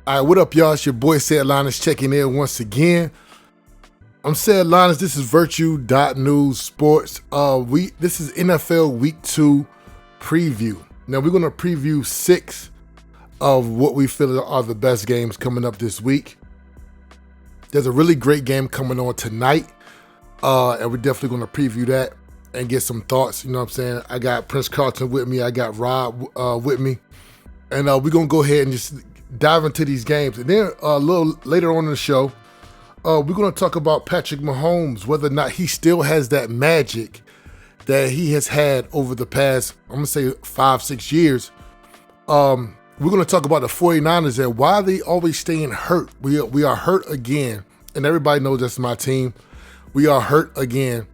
All right, what up, y'all? It's your boy, Said Linus, checking in once again. I'm Said Linus. This is Virtue.News Sports. This is NFL Week 2 preview. Now, we're going to preview 6 of what we feel are the best games coming up this week. There's a really great game coming on tonight, and we're definitely going to preview that and get some thoughts. You know what I'm saying? I got Prince Carlton with me. I got Rob with me. And we're going to go ahead and just dive into these games. And then a little later on in the show, we're going to talk about Patrick Mahomes, whether or not he still has that magic that he has had over the past, I'm going to say 5-6 years. We're going to talk about the 49ers and why they always staying hurt. We are hurt again. And everybody knows that's my team. We are hurt again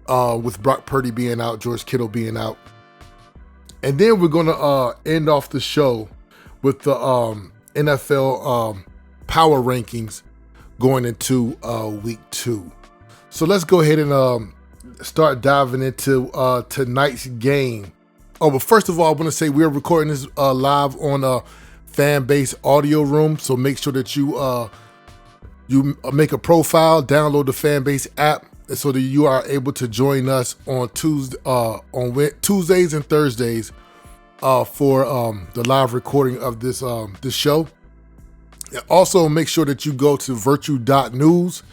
with Brock Purdy being out, George Kittle being out. And then we're going to end off the show with the NFL power rankings going into week 2. So let's go ahead and start diving into tonight's game. Oh, but first of all, I want to say we're recording this live on Fanbase Audio Room. So make sure that you make a profile, download the Fanbase app, so that you are able to join us on Tuesdays and Thursdays for the live recording of this show. And also, make sure that you go to Virtue.News.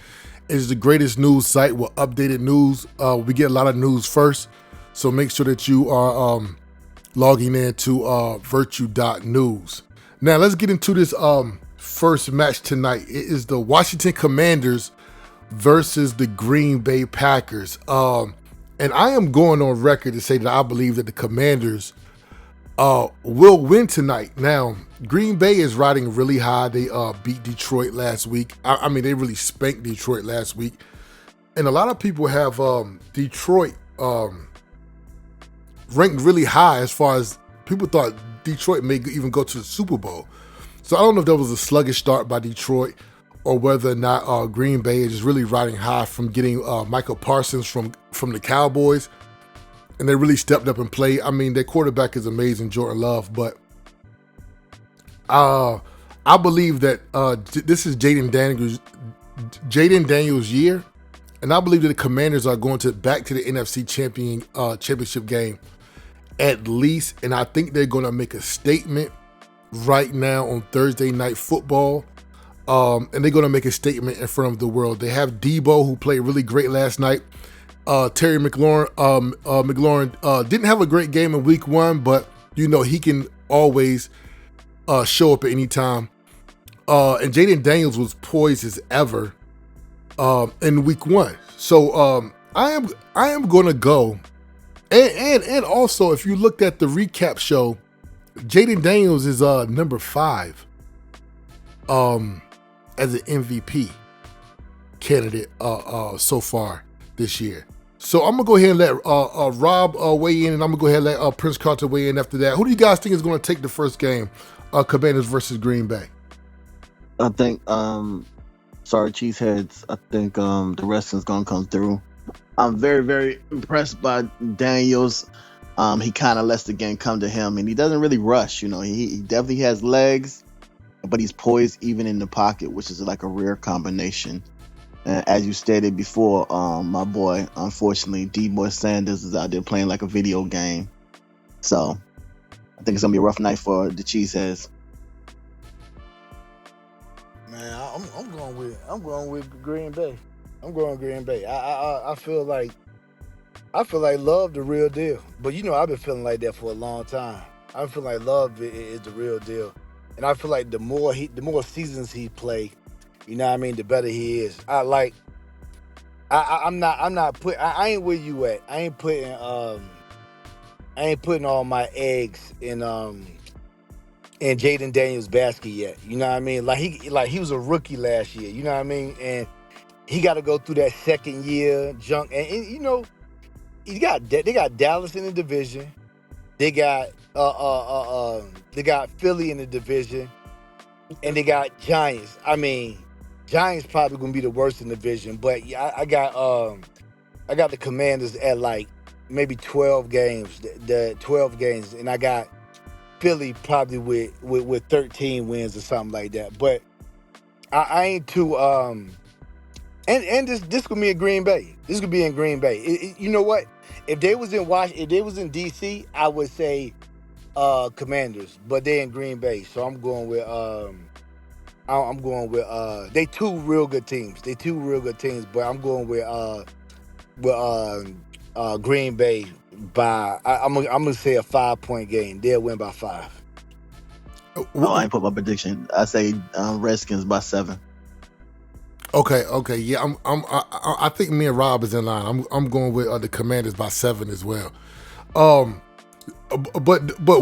It is the greatest news site with updated news. We get a lot of news first, so make sure that you are logging in to Virtue.News. Now, let's get into this first match tonight. It is the Washington Commanders versus the Green Bay Packers. And I am going on record to say that I believe that the Commanders will win tonight. Now, Green Bay is riding really high. They beat Detroit last week. I mean, they really spanked Detroit last week. And a lot of people have Detroit ranked really high, as far as people thought Detroit may even go to the Super Bowl. So I don't know if that was a sluggish start by Detroit, or whether or not Green Bay is just really riding high from getting Michael Parsons from the Cowboys. And they really stepped up and played. I mean, their quarterback is amazing, Jordan Love. But I believe that this is Jayden Daniels' year. And I believe that the Commanders are going back to the NFC championship game at least. And I think they're going to make a statement right now on Thursday Night Football. And they're going to make a statement in front of the world. They have Debo, who played really great last night. Terry McLaurin didn't have a great game in week 1, but you know he can always show up at any time. And Jayden Daniels was poised as ever in week 1. So I am going to go. And also, if you looked at the recap show, Jayden Daniels is number 5 as an MVP candidate so far this year. So I'm going to go ahead and let Rob weigh in, and I'm going to go ahead and let Prince Carter weigh in after that. Who do you guys think is going to take the first game, Commanders versus Green Bay? I think, sorry, Cheeseheads, I think the wrestling's going to come through. I'm very, very impressed by Daniels. He kind of lets the game come to him, and he doesn't really rush. You know, he definitely has legs, but he's poised even in the pocket, which is like a rare combination. As you stated before, my boy, unfortunately, D-Boy Sanders is out there playing like a video game. So I think it's going to be a rough night for the Cheeseheads. Man, I'm going with Green Bay. I'm going Green Bay. I feel like Love the real deal. But you know, I've been feeling like that for a long time. I feel like Love is the real deal. And I feel like the more seasons he play, you know what I mean, the better he is. I ain't where you at. I ain't putting all my eggs in Jayden Daniels' basket yet. You know what I mean? Like he was a rookie last year, you know what I mean? And he got to go through that second year junk. And you know, they got Dallas in the division. They got Philly in the division, and they got Giants. I mean, Giants probably gonna be the worst in the division, but yeah, I got the Commanders at like maybe 12 games, the 12 games, and I got Philly probably with 13 wins or something like that. But I ain't too and this could be in Green Bay. This could be in Green Bay. You know what? If they was in if they was in DC, I would say Commanders, but they in Green Bay, so I'm going with I'm going with they two real good teams. They two real good teams, but I'm going with Green Bay by I'm gonna say a 5-point game. They'll win by 5. Oh, I ain't put my prediction. I say Redskins by 7. Okay, yeah. I think me and Rob is in line. I'm going with the Commanders by 7 as well. But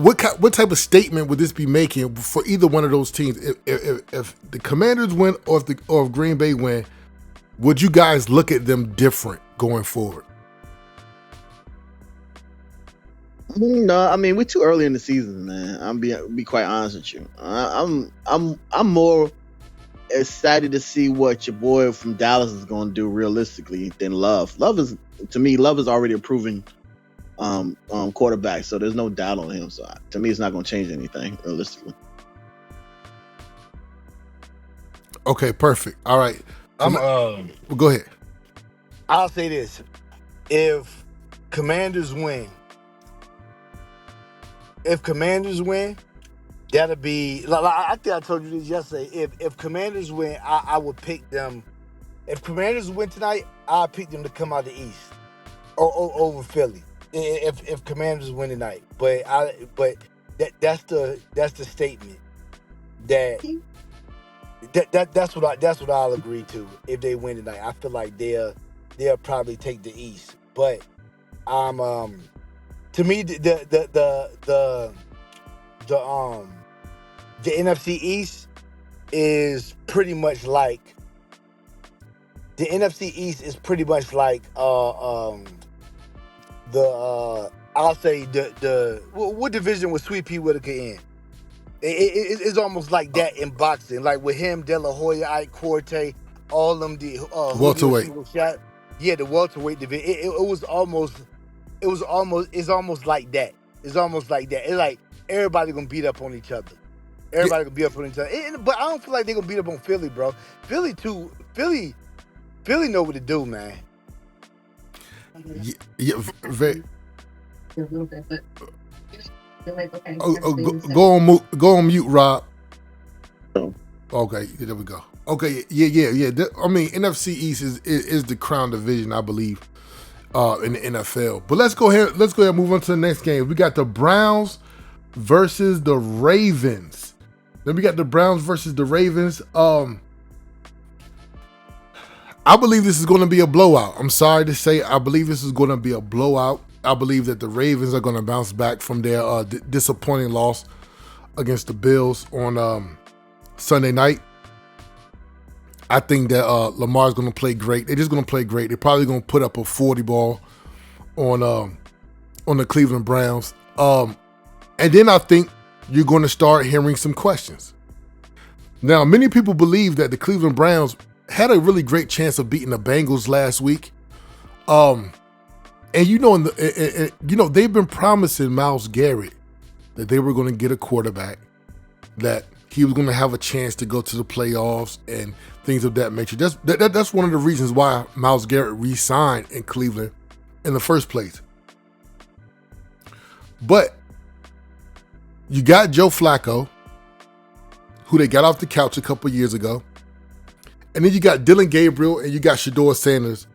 what type of statement would this be making for either one of those teams? If the Commanders win or if Green Bay win, would you guys look at them different going forward? No, I mean we're too early in the season, man. I'm be quite honest with you. I'm more excited to see what your boy from Dallas is going to do realistically than Love. Love is already a proven quarterback, so there's no doubt on him. So to me, it's not going to change anything realistically. Okay, perfect. All right. Well, go ahead. I'll say this: if Commanders win, that'll be. Like, I think I told you this yesterday. If Commanders win, I would pick them. If Commanders win tonight, I'll pick them to come out the East over Philly. If Commanders win tonight, but that's the statement that's what I'll agree to if they win tonight. I feel like they'll probably take the East, but to me the NFC East is pretty much like I'll say the what division was Sweet Pea Whitaker in? It's almost like that in boxing, like with him, De La Hoya, Ike Corte, all them the Welterweight. Yeah, the welterweight division. It's almost like that. It's almost like that. It's like everybody gonna beat up on each other. Everybody gonna beat up on each other. But I don't feel like they're gonna beat up on Philly, bro. Philly know what to do, man. Yeah, very. Go on mute, Rob. Okay, there we go. Okay, yeah. I mean, NFC East is the crown division, I believe, in the NFL. But let's go ahead and move on to the next game. We got the Browns versus the Ravens. Then we got the Browns versus the Ravens. I believe this is going to be a blowout. I'm sorry to say, I believe this is going to be a blowout. I believe that the Ravens are going to bounce back from their disappointing loss against the Bills on Sunday night. I think that Lamar's going to play great. They're just going to play great. They're probably going to put up a 40 ball on the Cleveland Browns. And then I think you're going to start hearing some questions. Now, many people believe that the Cleveland Browns had a really great chance of beating the Bengals last week. And they've been promising Myles Garrett that they were going to get a quarterback, that he was going to have a chance to go to the playoffs and things of that nature. That's one of the reasons why Myles Garrett re-signed in Cleveland in the first place. But you got Joe Flacco, who they got off the couch a couple years ago. And then you got Dylan Gabriel and you got Shador Sanders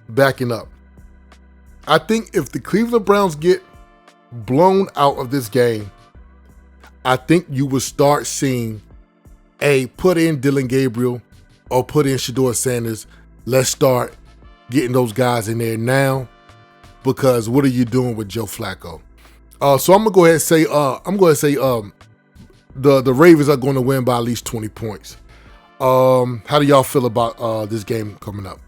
backing up. I think if the Cleveland Browns get blown out of this game, I think you will start seeing put in Dylan Gabriel or put in Shador Sanders. Let's start getting those guys in there now, because what are you doing with Joe Flacco? So I'm gonna go ahead and say the Ravens are going to win by at least 20 points. How do y'all feel about this game coming up?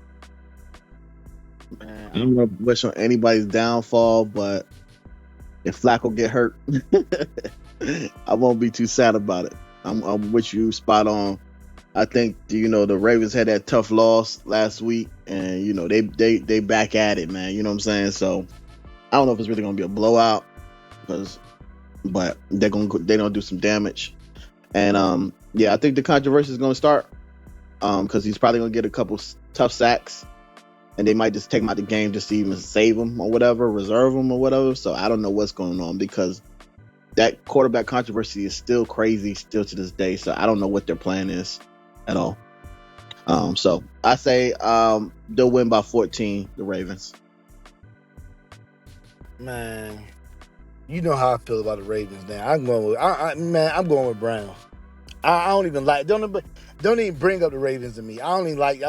Man, I don't want to wish on anybody's downfall, but if Flacco get hurt, I won't be too sad about it. I'm with you, spot on. I think the Ravens had that tough loss last week, and they back at it, man. You know what I'm saying? So I don't know if it's really gonna be a blowout, because but they don't do some damage. And yeah, I think the controversy is gonna start because he's probably gonna get a couple tough sacks, and they might just take him out the game just to even save him or whatever, reserve him or whatever. So I don't know what's going on because that quarterback controversy is still crazy, still to this day. So I don't know what their plan is at all. So I say they'll win by 14, the Ravens. Man, you know how I feel about the Ravens now. I'm going with I'm going with Browns. I don't even like don't even bring up the Ravens to me. I don't even like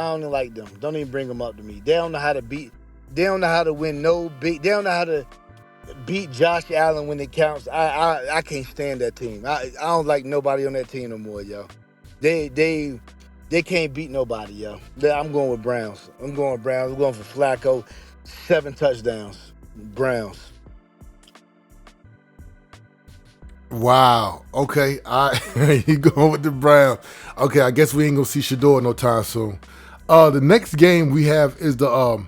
them. Don't even bring them up to me. They don't know how to beat. They don't know how to win They don't know how to beat Josh Allen when it counts. I can't stand that team. I don't like nobody on that team no more, yo. They can't beat nobody, yo. I'm going with Browns. I'm going with Browns. I'm going for Flacco. 7 touchdowns. Browns. Wow. Okay. You going with the Browns. Okay, I guess we ain't gonna see Shador no time soon. The next game we have is the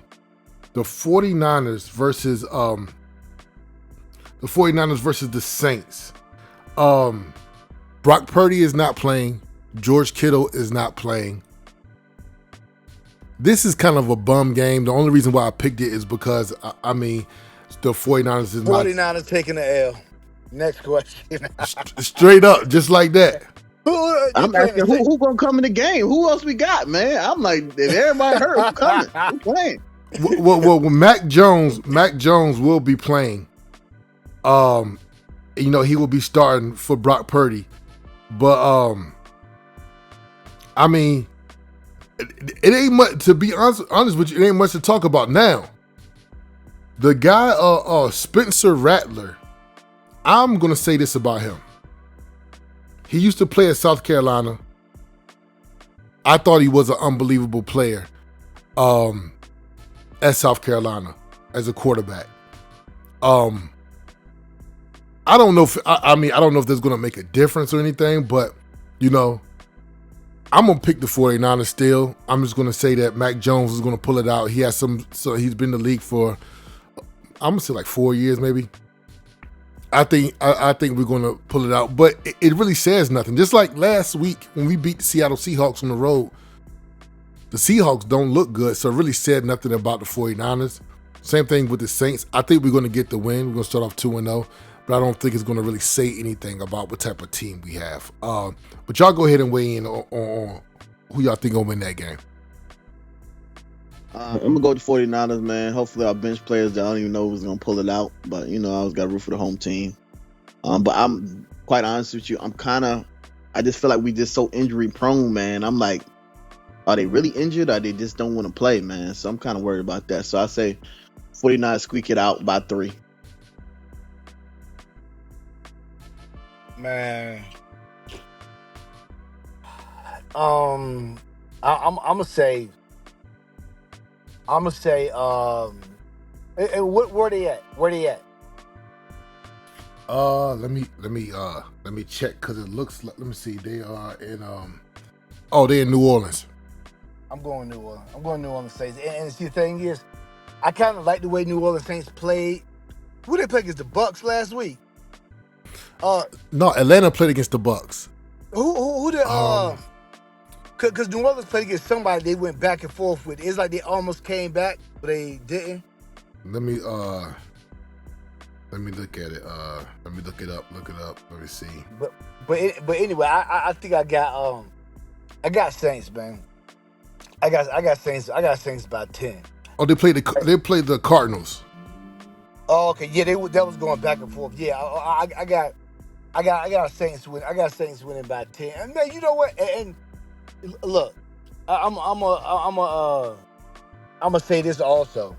49ers versus the Saints. Brock Purdy is not playing. George Kittle is not playing. This is kind of a bum game. The only reason why I picked it is because the 49ers is 49ers taking the L. Next question. Straight up, just like that. I'm asking who gonna come in the game? Who else we got, man? I'm like, if everybody hurt, who coming? Who playing? Well, Mac Jones will be playing. He will be starting for Brock Purdy. But I mean, it ain't much, to be honest with you, it ain't much to talk about now. The guy, Spencer Rattler, I'm gonna say this about him. He used to play at South Carolina. I thought he was an unbelievable player at South Carolina as a quarterback. I don't know if I don't know if that's gonna make a difference or anything, but I'm gonna pick the 49ers still. I'm just gonna say that Mac Jones is gonna pull it out. He has he's been in the league for I'm gonna say like 4 years maybe. I think we're gonna pull it out, but it really says nothing. Just like last week when we beat the Seattle Seahawks on the road, the Seahawks don't look good, so it really said nothing about the 49ers. Same thing with the Saints. I think we're gonna get the win. We're gonna start off 2-0, but I don't think it's gonna really say anything about what type of team we have. But y'all go ahead and weigh in on who y'all think gonna win that game. I'm gonna go with the 49ers, man. Hopefully our bench players, I don't even know who's gonna pull it out, but I always got to root for the home team. But I'm quite honest with you. I just feel like we just so injury prone, man. I'm like, are they really injured or they just don't want to play, man? So I'm kind of worried about that. So I say 49ers squeak it out by 3. Man. I'm gonna say. Where they at? Where they at? Let me check because it looks like. Let me see. They are in they're in New Orleans. I'm going New Orleans. I'm going New Orleans Saints. And see, the thing is, I kind of like the way New Orleans Saints played. Who they played against the Bucks last week? No, Atlanta played against the Bucks. Who did Because New Orleans played against somebody they went back and forth with. It's like they almost came back, but they didn't. Let me look at it. Let me look it up. Let me see. But anyway, I think I got Saints, man. I got Saints. I got Saints by 10. Oh, they played the Cardinals. Oh, okay. Yeah, that was going back and forth. Yeah, I got Saints win. I got Saints winning by 10. And man, you know what? And look, I'm gonna say this also.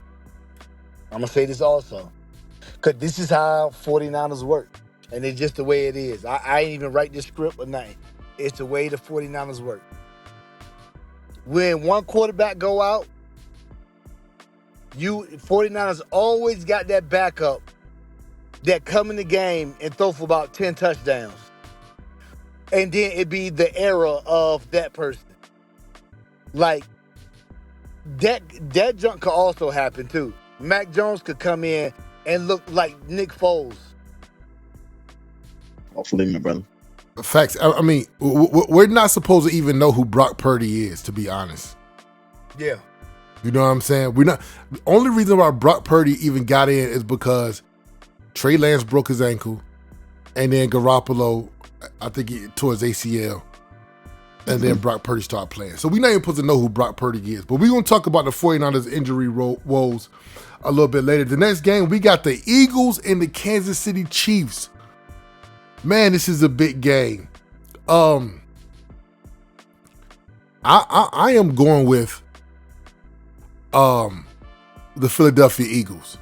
Because this is how 49ers work. And it's just the way it is. I ain't even write this script or nothing. It's the way the 49ers work. When one quarterback go out, 49ers always got that backup that come in the game and throw for about 10 touchdowns. And then it be the era of that person. Like, that junk could also happen too. Mac Jones could come in and look like Nick Foles. Hopefully, my brother. Facts. I mean, we're not supposed to even know who Brock Purdy is, to be honest. Yeah. You know what I'm saying? We're not. The only reason why Brock Purdy even got in is because Trey Lance broke his ankle, and then Garoppolo, I think he tore his ACL, and then Brock Purdy started playing. So we're not even supposed to know who Brock Purdy is. But we're going to talk about the 49ers injury woes a little bit later. The next game, we got the Eagles and the Kansas City Chiefs. Man, this is a big game. I am going with the Philadelphia Eagles.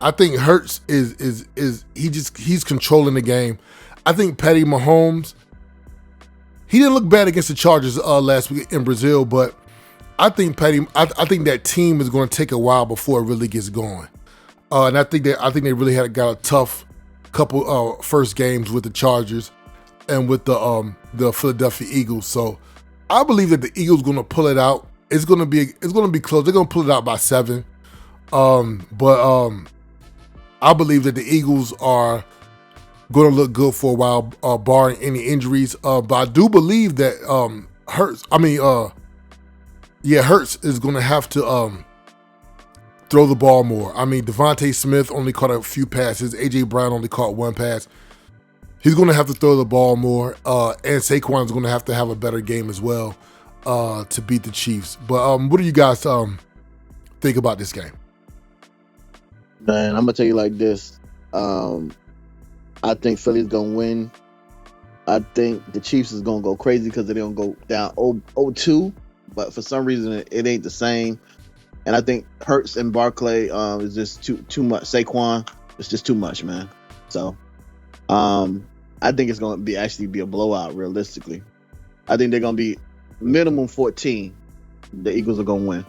I think Hurts he's controlling the game. I think Patty Mahomes, he didn't look bad against the Chargers last week in Brazil, but I think I think that team is going to take a while before it really gets going. And I think they really got a tough couple first games with the Chargers and with the Philadelphia Eagles. So I believe that the Eagles going to pull it out. It's going to be close. They're going to pull it out by 7. But I believe that the Eagles are going to look good for a while, barring any injuries. But I do believe that Hurts is going to have to throw the ball more. I mean, Devontae Smith only caught a few passes. A.J. Brown only caught one pass. He's going to have to throw the ball more. And Saquon is going to have a better game as well to beat the Chiefs. But what do you guys think about this game? Man, I'm gonna tell you like this. I think Philly's gonna win. I think the Chiefs is gonna go crazy because they're gonna go down 0-2, but for some reason it ain't the same. And I think Hurts and Barkley is just too much. Saquon, it's just too much, man. So I think it's gonna be a blowout. Realistically, I think they're gonna be minimum 14. The Eagles are gonna win.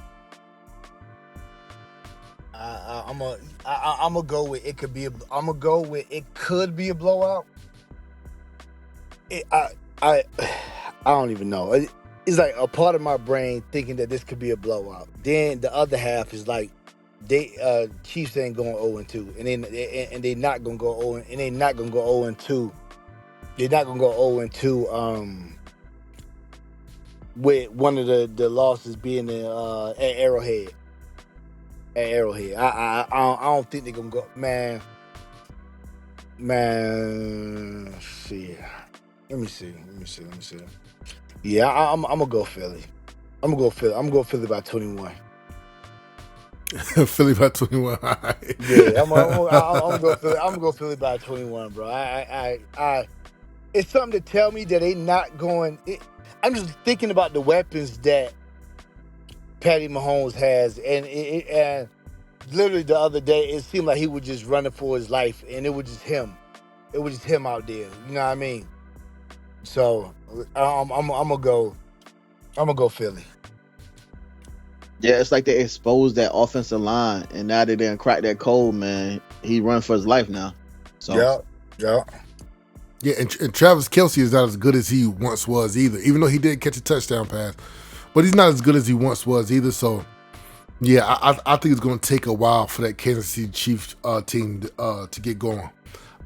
I'm gonna go with it could be. I'm gonna go with it could be a blowout. I don't even know. It's like a part of my brain thinking that this could be a blowout. Then the other half is like they Chiefs ain't going 0-2, and they're not gonna go 0, and they're not gonna go 0-2. They're not gonna go 0-2. With one of the losses being at Arrowhead. At Arrowhead, I don't think they're gonna go. Man. See, let me see. Yeah, I'm gonna go Philly. I'm gonna go Philly by 21. Philly by 21. Yeah, I'm gonna go Philly. I'm gonna go Philly by 21, bro. It's something to tell me that they not going. I'm just thinking about the weapons that Patty Mahomes has, and literally the other day, it seemed like he was just running for his life, and it was just him. It was just him out there. You know what I mean? So I'm gonna go Philly. Yeah, it's like they exposed that offensive line, and now they didn't crack that code, man. He run for his life now. So Yeah. Yeah, and Travis Kelce is not as good as he once was either, even though he did catch a touchdown pass. But he's not as good as he once was either. So, yeah, I think it's going to take a while for that Kansas City Chiefs team to get going.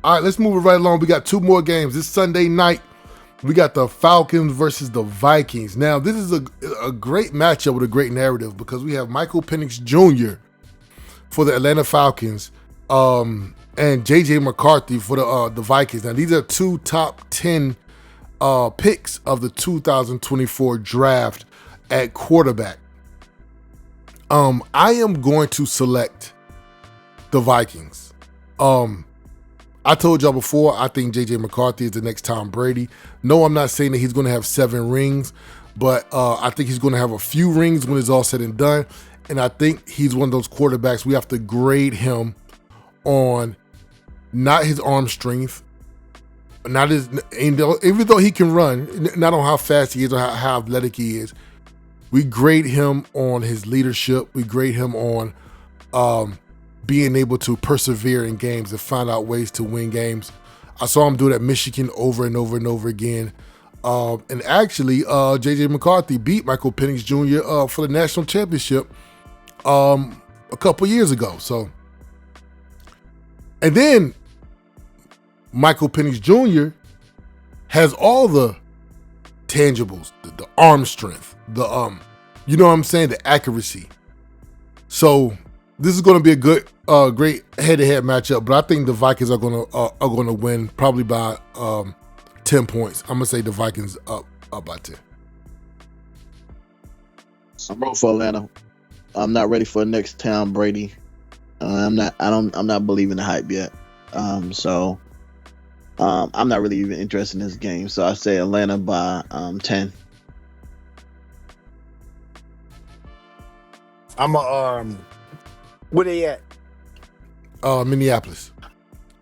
All right, let's move it right along. We got 2 more games. This Sunday night, we got the Falcons versus the Vikings. Now, this is a great matchup with a great narrative because we have Michael Penix Jr. for the Atlanta Falcons and J.J. McCarthy for the Vikings. Now, these are 2 top 10 picks of the 2024 draft at quarterback. I am going to select the Vikings. I told y'all before, I think J.J. McCarthy is the next Tom Brady. No, I'm not saying that he's going to have 7 rings, but I think he's going to have a few rings when it's all said and done. And I think he's one of those quarterbacks we have to grade him on not his arm strength, not his, even though he can run, not on how fast he is or how athletic he is. We grade him on his leadership. We grade him on being able to persevere in games and find out ways to win games. I saw him do it at Michigan over and over and over again. And actually, J.J. McCarthy beat Michael Penix Jr. For the national championship a couple years ago. So, and then Michael Penix Jr. has all the tangibles, the arm strength, you know what I'm saying, the accuracy. So this is going to be a good, great head-to-head matchup. But I think the Vikings are going to win probably by 10 points. I'm gonna say the Vikings up by 10. I'm rooting for Atlanta. I'm not ready for next Tom Brady. I'm not believing the hype yet. So I'm not really even interested in this game. So I say Atlanta by 10. I'm a where they at? Minneapolis.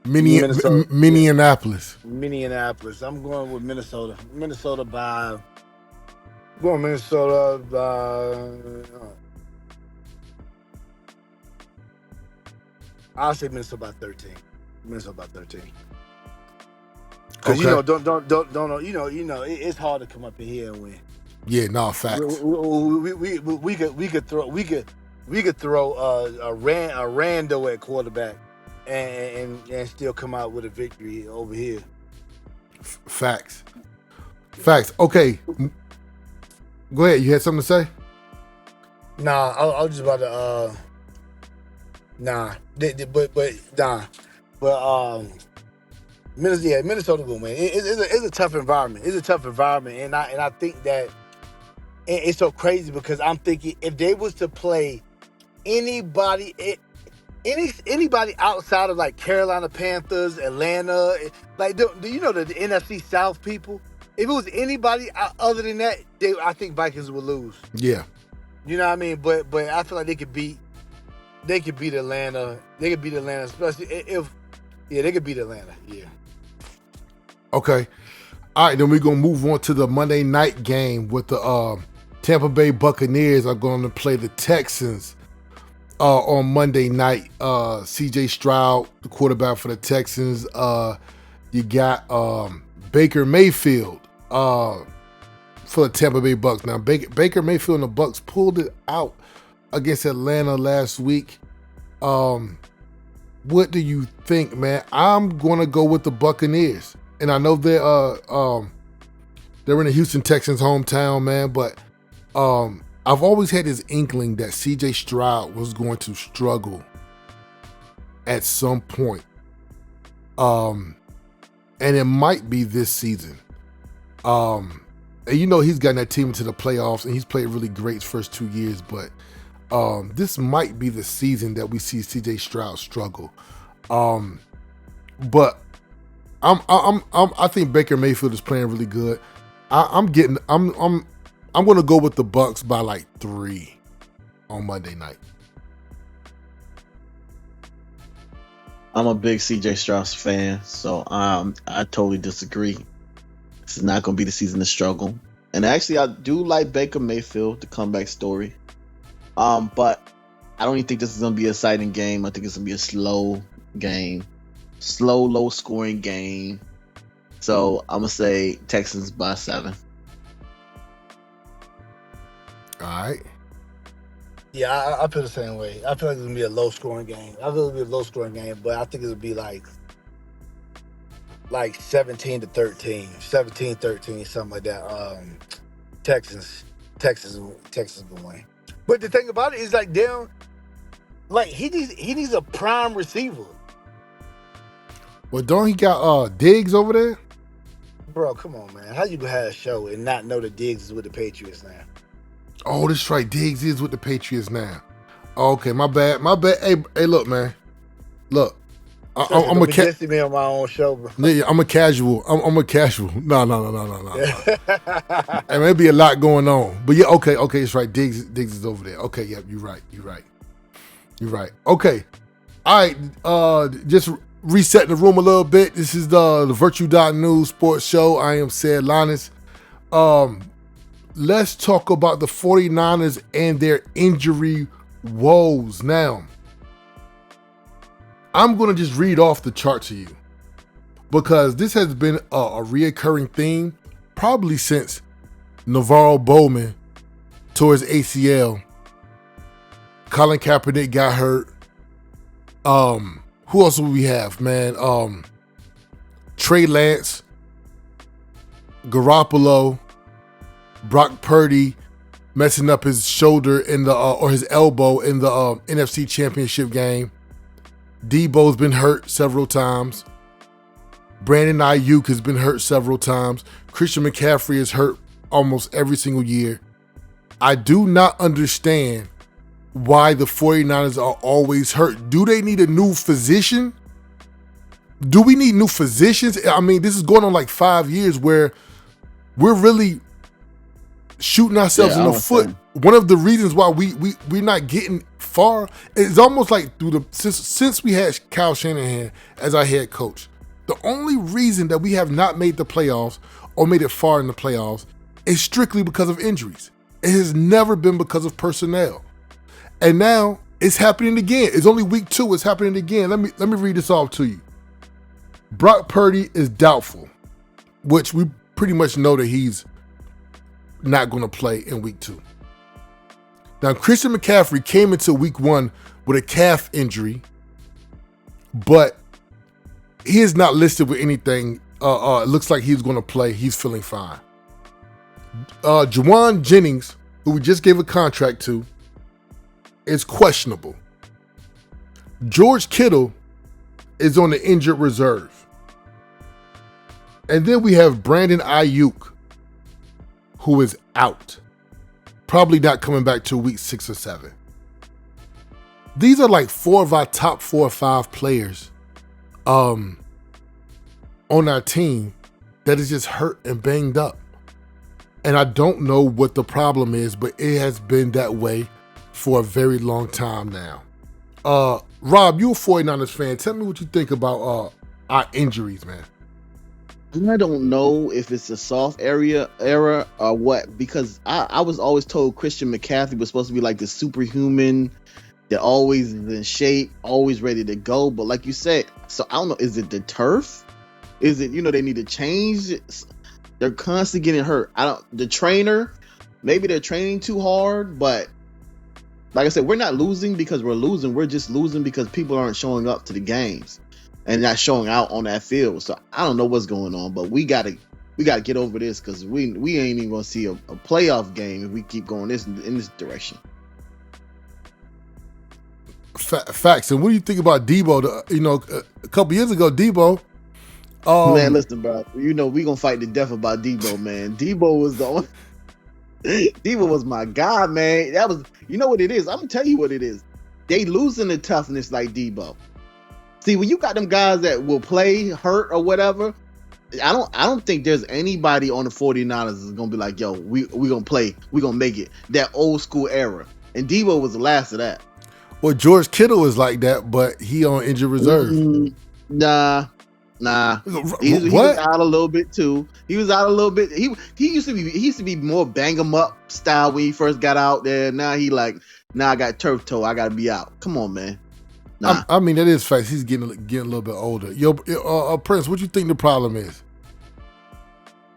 Minnesota. Minneapolis. Minneapolis. I'm going with Minnesota. Minnesota by. I'm going Minnesota by. I'll say Minnesota by 13. Minnesota by 13. Because it's hard to come up in here and win. Yeah, no facts. We could throw a rando at quarterback and still come out with a victory over here. Facts. Okay, go ahead. You had something to say? Nah, I was just about to. Nah, Minnesota gonna win. It's a tough environment. It's a tough environment, and I think that it's so crazy because I'm thinking if they was to play anybody, anybody outside of like Carolina Panthers, Atlanta, like do you know the NFC South people? If it was anybody other than that, I think Vikings would lose. Yeah. You know what I mean? But I feel like they could beat Atlanta. They could beat Atlanta, especially if they could beat Atlanta. Yeah. Okay. All right, then we're going to move on to the Monday night game with the Tampa Bay Buccaneers are going to play the Texans on Monday night. C.J. Stroud, the quarterback for the Texans. You got Baker Mayfield for the Tampa Bay Bucs. Now, Baker Mayfield and the Bucs pulled it out against Atlanta last week. What do you think, man? I'm going to go with the Buccaneers. And I know they're in the Houston Texans hometown, man, but I've always had this inkling that C.J. Stroud was going to struggle at some point. And it might be this season. And he's gotten that team into the playoffs, and he's played really great his first 2 years, but this might be the season that we see C.J. Stroud struggle. But I think Baker Mayfield is playing really good. I'm going to go with the Bucs by like 3 on Monday night. I'm a big CJ Stroud fan, so I totally disagree. This is not going to be the season to struggle. And actually, I do like Baker Mayfield, the comeback story. But I don't even think this is going to be an exciting game. I think it's going to be a slow game. Slow, low-scoring game. So I'm going to say Texans by 7. All right. Yeah, I feel the same way. I feel like it's going to be a low-scoring game. But I think it'll be like 17-13, 17-13, something like that. Texans will win. But the thing about it is like he needs a prime receiver. Well, don't he got Diggs over there? Bro, come on, man. How you gonna have a show and not know that Diggs is with the Patriots now? Oh, that's right. Diggs is with the Patriots now. Okay, my bad. Hey, look, man. Look, I'm a cat. Me on my own show, bro. Yeah, I'm a casual. I'm a casual. No. Hey, maybe a lot going on, but yeah, okay, it's right. Diggs is over there. Okay, yeah, you're right. Okay, all right. Just resetting the room a little bit. This is the Virtue.News Sports Show. I am Sid Linus. Let's talk about the 49ers and their injury woes. Now, I'm going to just read off the chart to you because this has been a reoccurring theme probably since Navarro Bowman tore his ACL. Colin Kaepernick got hurt. Who else do we have, man? Trey Lance, Garoppolo, Brock Purdy messing up his shoulder in the or his elbow in the NFC Championship game. Debo's been hurt several times. Brandon Ayuk has been hurt several times. Christian McCaffrey is hurt almost every single year. I do not understand why the 49ers are always hurt. Do they need a new physician? Do we need new physicians? I mean, this is going on like 5 years where we're really shooting ourselves in the foot. One of the reasons why we're not getting far is almost like since we had Kyle Shanahan as our head coach. The only reason that we have not made the playoffs or made it far in the playoffs is strictly because of injuries. It has never been because of personnel. And now it's happening again. It's only week 2. It's happening again. Let me read this off to you. Brock Purdy is doubtful, which we pretty much know that he's not going to play in week 2. Now, Christian McCaffrey came into week 1 with a calf injury, but he is not listed with anything. It looks like he's going to play. He's feeling fine. Juwan Jennings, who we just gave a contract to, is questionable. George Kittle is on the injured reserve. And then we have Brandon Ayuk, who is out. Probably not coming back till week 6 or 7. These are like 4 of our top 4 or 5 players on our team that is just hurt and banged up. And I don't know what the problem is, but it has been that way for a very long time now. Rob, you're a 49ers fan. Tell me what you think about our injuries, man. I don't know if it's a soft error or what, because I was always told Christian McCaffrey was supposed to be like the superhuman that always is in shape, always ready to go. But like you said, so I don't know, is it the turf? Is it, they need to change it? They're constantly getting hurt. The trainer, maybe they're training too hard, but like I said, we're not losing because we're losing. We're just losing because people aren't showing up to the games and not showing out on that field. So I don't know what's going on, but we gotta get over this because we ain't even gonna see a playoff game if we keep going in this direction. Facts. And what do you think about Debo? A couple years ago, Debo. Man, listen, bro. We gonna fight to death about Debo, man. Debo was the only. Debo was my guy, man. That was, what it is. I'm gonna tell you what it is. They losing the toughness like Debo. See, when you got them guys that will play hurt or whatever, I don't think there's anybody on the 49ers is gonna be like, yo, we gonna play, we gonna make it. That old school era. And Debo was the last of that. Well, George Kittle is like that, but he on injured reserve. Nah. He was out a little bit too. He was out a little bit. He used to be more bang 'em up style when he first got out there. Now I got turf toe. I gotta be out. Come on, man. Nah. I mean, that is facts. He's getting a little bit older. Yo, Prince, what you think the problem is?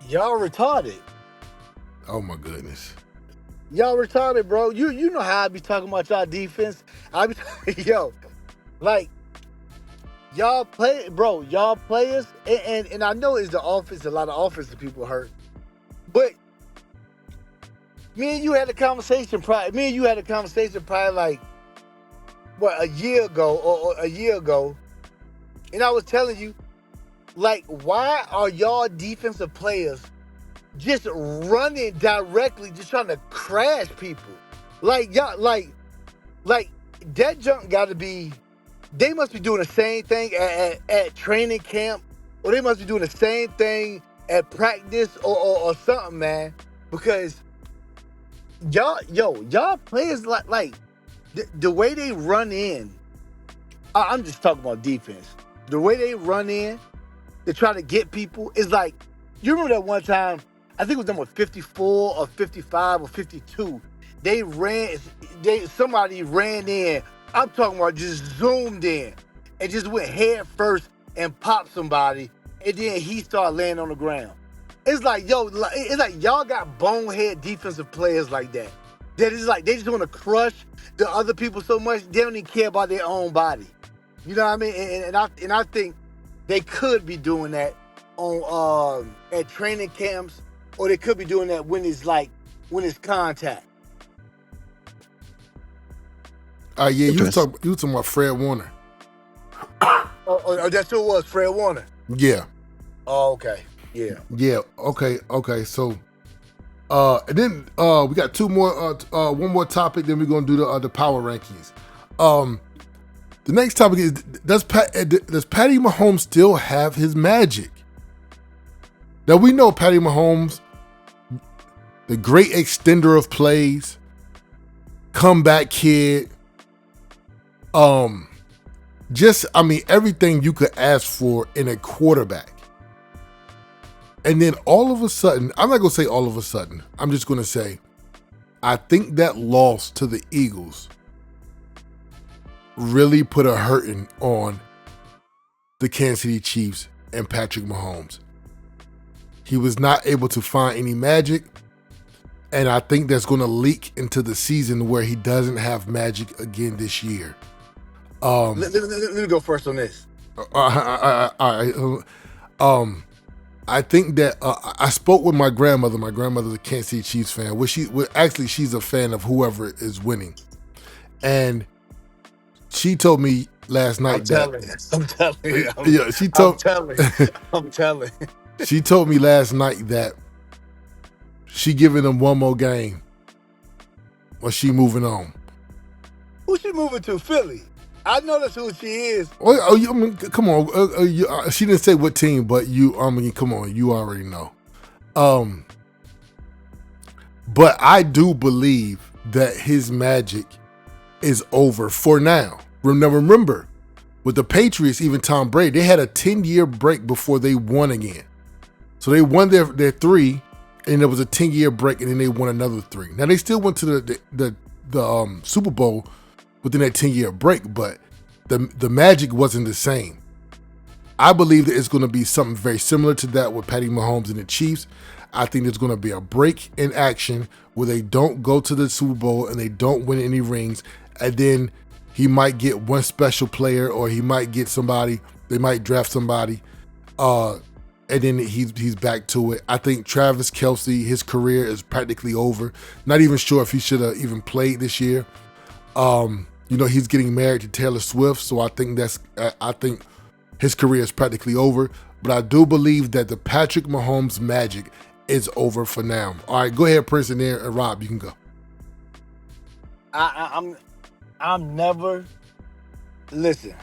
Y'all retarded. Oh my goodness. Y'all retarded, bro. You know how I be talking about y'all defense. I be like y'all play, bro. Y'all players, and I know it's the offense. A lot of offensive people hurt, but me and you had a conversation. Probably like a year ago or a year ago, and I was telling you, like, why are y'all defensive players just running directly, just trying to crash people? Like y'all, like that junk got to be. They must be doing the same thing at training camp, or they must be doing the same thing at practice or something, man. Because y'all players like the way they run in. I'm just talking about defense. The way they run in to try to get people is like, you remember that one time, I think it was number 54 or 55 or 52. Somebody ran in. I'm talking about just zoomed in and just went head first and popped somebody, and then he started laying on the ground. It's like, it's like y'all got bonehead defensive players like that. That is like, they just want to crush the other people so much, they don't even care about their own body. You know what I mean? And I think they could be doing that on at training camps, or they could be doing that when it's contact. Yeah, you was Interesting. talking about Fred Warner. Oh, that's who it was, Fred Warner. Yeah, Oh, okay. Yeah. yeah. Okay. So, and then we got one more topic. Then we're gonna do the power rankings. The next topic is does Patty Mahomes still have his magic? Now we know Patty Mahomes, the great extender of plays, comeback kid. Everything you could ask for in a quarterback. And then all of a sudden, I'm not gonna say all of a sudden. I'm just gonna say, I think that loss to the Eagles really put a hurting on the Kansas City Chiefs and Patrick Mahomes. He was not able to find any magic, and I think that's going to leak into the season where he doesn't have magic again this year. Let me go first on this. I think that I spoke with my grandmother. My grandmother's a Kansas City Chiefs fan. She's a fan of whoever is winning, and she told me last night I'm telling you. Yeah, I'm telling. She told me last night that she giving them one more game, or she moving on. Who she moving to? Philly. I know that's who she is. Come on. She didn't say what team, but come on. You already know. But I do believe that his magic is over for now. Now remember, with the Patriots, even Tom Brady, they had a 10-year break before they won again. So they won their 3, and there was a 10-year break, and then they won another 3. Now they still went to the Super Bowl within that 10-year break, but the magic wasn't the same. I believe that it's going to be something very similar to that with Patty Mahomes and the Chiefs. I think there's going to be a break in action where they don't go to the Super Bowl and they don't win any rings, and then he might get one special player, or he might get somebody. They might draft somebody, and then he's back to it. I think Travis Kelce, his career is practically over. Not even sure if he should have even played this year. He's getting married to Taylor Swift, so I think his career is practically over. But I do believe that the Patrick Mahomes magic is over for now. All right, go ahead, Prince, and then Rob, you can go. I'm never. Listen,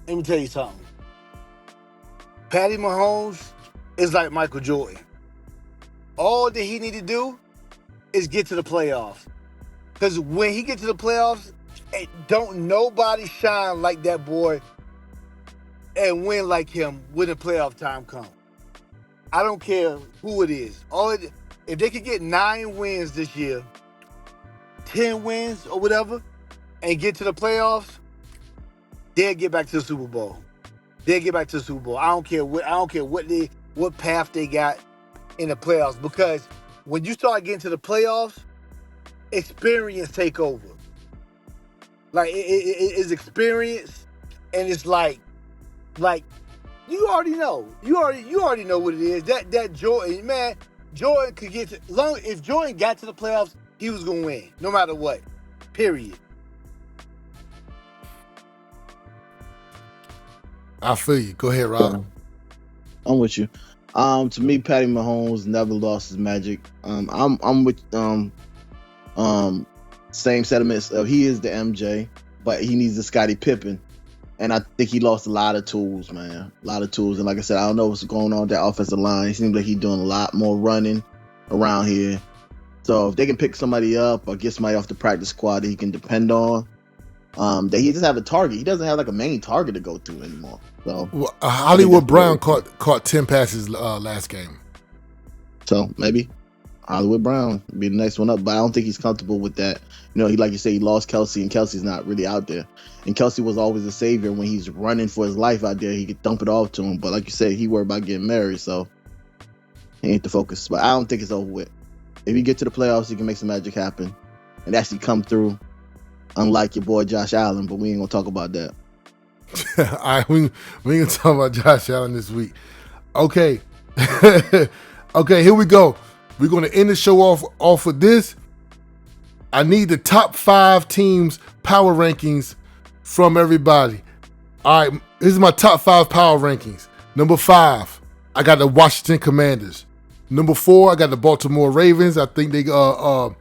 let me tell you something. Patty Mahomes is like Michael Jordan. All that he need to do is get to the playoffs. Because when he gets to the playoffs, don't nobody shine like that boy and win like him when the playoff time comes. I don't care who it is. If they could get 9 wins this year, 10 wins or whatever, and get to the playoffs, they'll get back to the Super Bowl. I don't care what path they got in the playoffs, because when you start getting to the playoffs, experience take over. Like it's experience, and it's like you already know. You already know what it is. That Jordan, man, Jordan could get to if Jordan got to the playoffs, he was gonna win no matter what. Period. I feel you. Go ahead, Rob. I'm with you. To me, Patty Mahomes never lost his magic. I'm with same sentiments of he is the MJ, but he needs the Scottie Pippen. And I think he lost a lot of tools, man. A lot of tools. And like I said, I don't know what's going on with that offensive line. It seems like he's doing a lot more running around here. So if they can pick somebody up or get somebody off the practice squad that he can depend on, that he just have a target. He doesn't have like a main target to go through anymore. So Hollywood Brown caught 10 passes last game. So maybe Hollywood Brown be the next one up, but I don't think he's comfortable with that. Like you say, he lost Kelce, and Kelce's not really out there. And Kelce was always a savior when he's running for his life out there. He could dump it off to him, but like you said, he worried about getting married, so he ain't the focus. But I don't think it's over with. If you get to the playoffs, you can make some magic happen and actually come through. Unlike your boy Josh Allen, but we ain't gonna talk about that. All right, we ain't gonna talk about Josh Allen this week. Okay, Okay, here we go. We're going to end the show off with this. I need the top 5 teams power rankings from everybody. All right, this is my top 5 power rankings. Number 5, I got the Washington Commanders. Number 4, I got the Baltimore Ravens. I think they're gonna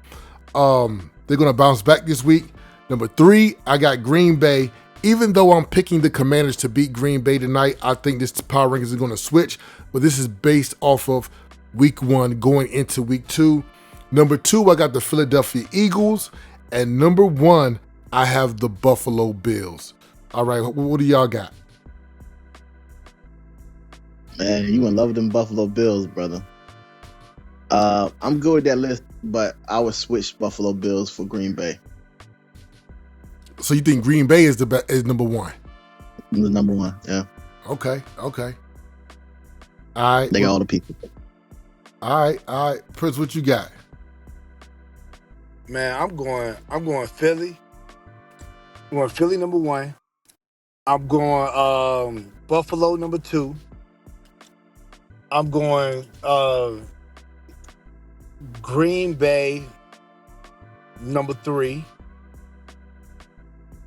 bounce back this week. Number 3, I got Green Bay. Even though I'm picking the Commanders to beat Green Bay tonight, I think this power rankings is going to switch. But this is based off of week 1 going into week 2. Number 2, I got the Philadelphia Eagles. And number 1, I have the Buffalo Bills. All right, what do y'all got? Man, you gonna love them Buffalo Bills, brother. I'm good with that list, but I would switch Buffalo Bills for Green Bay. So you think Green Bay is is number 1? The number 1, yeah. Okay. All right. They got all the people. All right. Prince, what you got? Man, I'm going Philly. I'm going Philly number 1. I'm going Buffalo number 2. I'm going Green Bay number 3.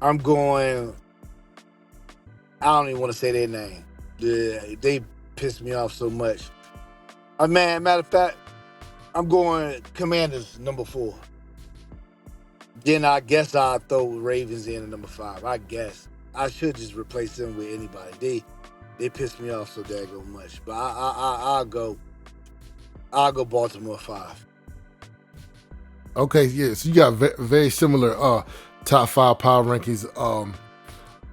I'm going, I don't even want to say their name. They pissed me off so much. Matter of fact, I'm going Commanders number 4. Then I guess I'll throw Ravens in at number 5. I guess. I should just replace them with anybody. They pissed me off so daggone much. But I'll go Baltimore 5. Okay, yeah. So you got very similar top 5 power rankings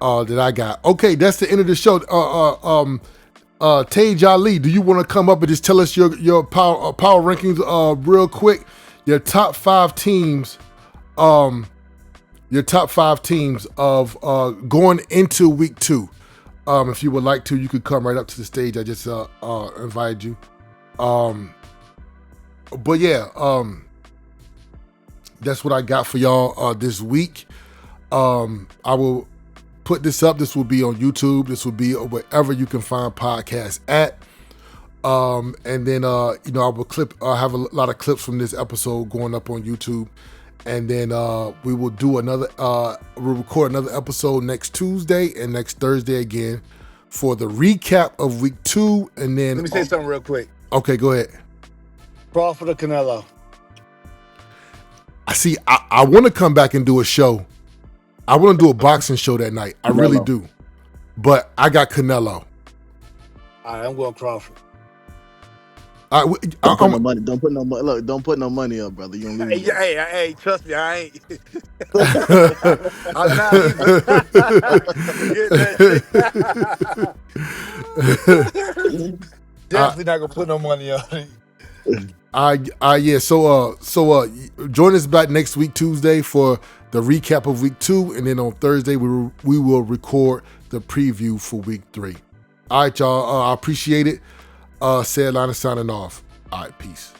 that I got. Okay, that's the end of the show. Tej Ali, do you want to come up and just tell us your power rankings real quick? Your top 5 teams. Your top 5 teams of going into week 2. If you would like to, you could come right up to the stage. I just invited you. But yeah, that's what I got for y'all this week. I will put this up. This will be on YouTube. This will be wherever you can find podcasts at. And then I will have a lot of clips from this episode going up on YouTube. And then we will do we'll record another episode next Tuesday and next Thursday again for the recap of week 2. And then let me say something real quick. Okay, go ahead. Crawford or Canelo? I want to come back and do a show. I want to do a boxing show that night. I really do. But I got Canelo. All right, I'm going Crawford. Don't put no money. Don't put no money up, brother. You don't lose. Hey, trust me, I ain't. I'm not even. Forget that shit. Definitely not gonna put no money on it. Yeah. So join us back next week Tuesday for the recap of week 2, and then on Thursday we will record the preview for week 3. All right, y'all. I appreciate it. Said Line is signing off. All right, peace.